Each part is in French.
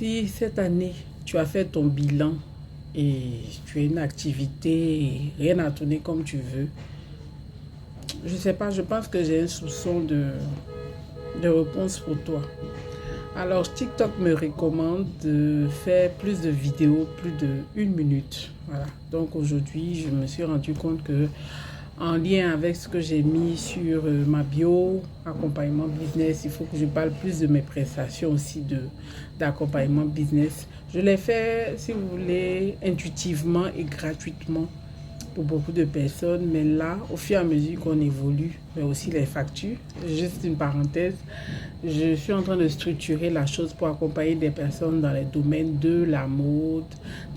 si cette année, tu as fait ton bilan et tu as une activité et rien à tourner comme tu veux, je sais pas, je pense que j'ai un soupçon de réponse pour toi. Alors, TikTok me recommande de faire plus de vidéos, plus de 1 minute. Voilà. Donc aujourd'hui, je me suis rendu compte que en lien avec ce que j'ai mis sur ma bio, accompagnement business, il faut que je parle plus de mes prestations aussi d'accompagnement business. Je l'ai fait, si vous voulez, intuitivement et gratuitement pour beaucoup de personnes, mais là, au fur et à mesure qu'on évolue, mais aussi les factures, juste une parenthèse, je suis en train de structurer la chose pour accompagner des personnes dans les domaines de la mode,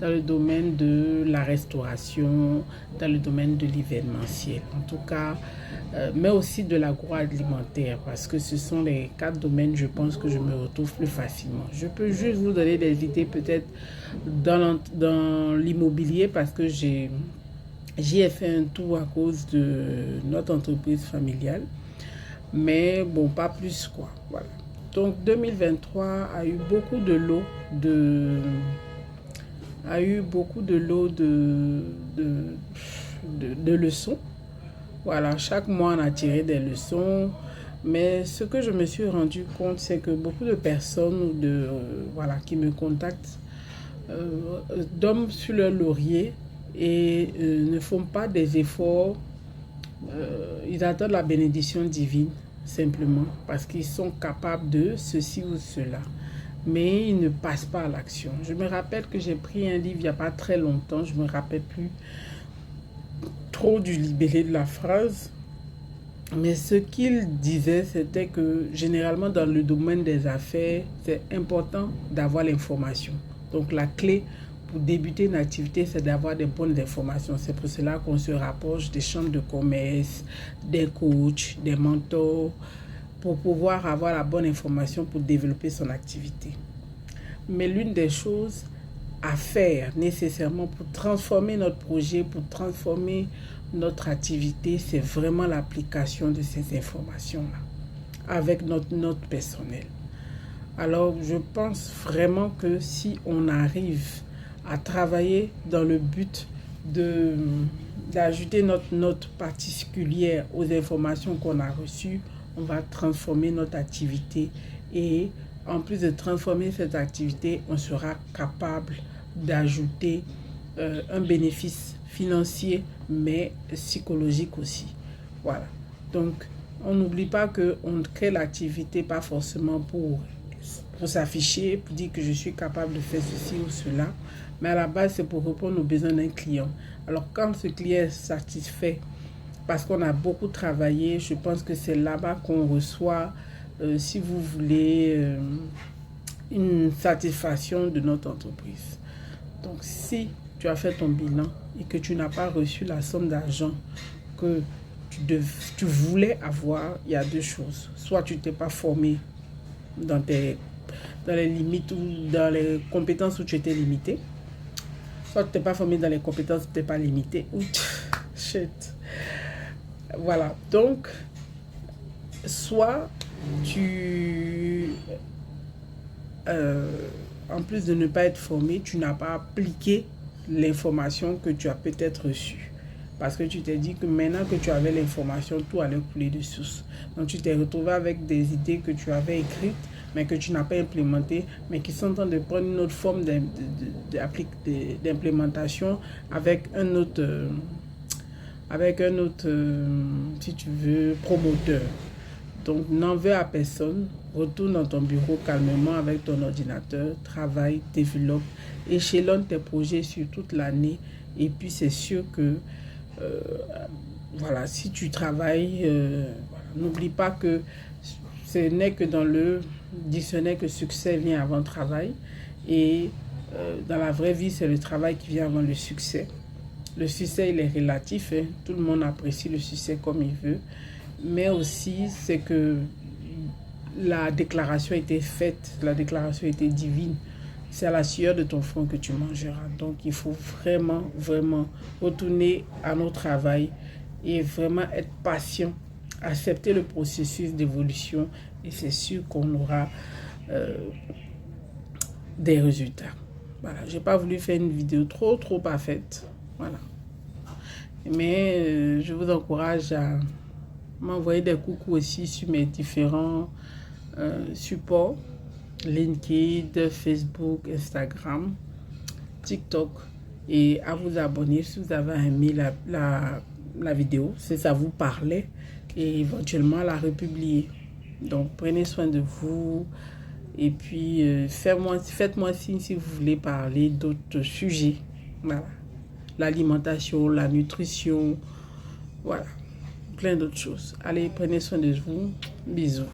dans le domaine de la restauration, dans le domaine de l'événementiel, en tout cas, mais aussi de l'agroalimentaire, parce que ce sont les 4 domaines, je pense que je me retrouve plus facilement. Je peux juste vous donner des idées peut-être dans l'immobilier, parce que j'y ai fait un tour à cause de notre entreprise familiale. Mais bon, pas plus quoi. Voilà. Donc 2023 a eu beaucoup de lots de leçons. Voilà, chaque mois on a tiré des leçons. Mais ce que je me suis rendu compte, c'est que beaucoup de personnes voilà, qui me contactent dorment sur leur laurier et ne font pas des efforts. Ils attendent la bénédiction divine simplement parce qu'ils sont capables de ceci ou cela, mais ils ne passent pas à l'action. Je me rappelle que j'ai pris un livre il n'y a pas très longtemps, je ne me rappelle plus trop du libellé de la phrase, mais ce qu'il disait, c'était que généralement dans le domaine des affaires, c'est important d'avoir l'information. Donc la clé pour débuter une activité, c'est d'avoir des bonnes informations. C'est pour cela qu'on se rapproche des chambres de commerce, des coachs, des mentors, pour pouvoir avoir la bonne information pour développer son activité. Mais l'une des choses à faire nécessairement pour transformer notre projet, pour transformer notre activité, c'est vraiment l'application de ces informations-là avec notre note personnelle. Alors, je pense vraiment que si on arrive à travailler dans le but d'ajouter notre note particulière aux informations qu'on a reçues, on va transformer notre activité et en plus de transformer cette activité, on sera capable d'ajouter un bénéfice financier mais psychologique aussi. Voilà. Donc, on n'oublie pas qu'on crée l'activité pas forcément pour s'afficher, pour dire que je suis capable de faire ceci ou cela, mais à la base, c'est pour répondre aux besoins d'un client. Alors, quand ce client est satisfait, parce qu'on a beaucoup travaillé, je pense que c'est là-bas qu'on reçoit, si vous voulez, une satisfaction de notre entreprise. Donc, si tu as fait ton bilan et que tu n'as pas reçu la somme d'argent que tu voulais avoir, il y a 2 choses. Soit tu ne t'es pas formé dans les limites ou dans les compétences où tu étais limité. Soit tu n'es pas formé dans les compétences où tu n'es pas limité. Shit. Voilà. Donc, soit en plus de ne pas être formé, tu n'as pas appliqué l'information que tu as peut-être reçue. Parce que tu t'es dit que maintenant que tu avais l'information, tout allait couler de source. Donc tu t'es retrouvé avec des idées que tu avais écrites, mais que tu n'as pas implémentées, mais qui sont en train de prendre une autre forme d'implémentation avec un autre, si tu veux, promoteur. Donc n'en veux à personne, retourne dans ton bureau calmement avec ton ordinateur, travaille, développe, échelonne tes projets sur toute l'année et puis c'est sûr que voilà, si tu travailles, n'oublie pas que ce n'est que dans le dictionnaire que succès vient avant travail et dans la vraie vie, c'est le travail qui vient avant le succès. Le succès, il est relatif, hein. Tout le monde apprécie le succès comme il veut, mais aussi c'est que la déclaration a été faite, la déclaration a été divine. C'est à la sueur de ton front que tu mangeras. Donc, il faut vraiment, vraiment retourner à notre travail et vraiment être patient, accepter le processus d'évolution et c'est sûr qu'on aura des résultats. Voilà, j'ai pas voulu faire une vidéo trop parfaite. Voilà. Mais je vous encourage à m'envoyer des coucous aussi sur mes différents supports. LinkedIn, Facebook, Instagram, TikTok. Et à vous abonner si vous avez aimé la vidéo, si ça vous parlait. Et éventuellement la republier. Donc prenez soin de vous. Et puis faites-moi signe si vous voulez parler d'autres sujets. Voilà. L'alimentation, la nutrition, voilà, plein d'autres choses. Allez, prenez soin de vous. Bisous.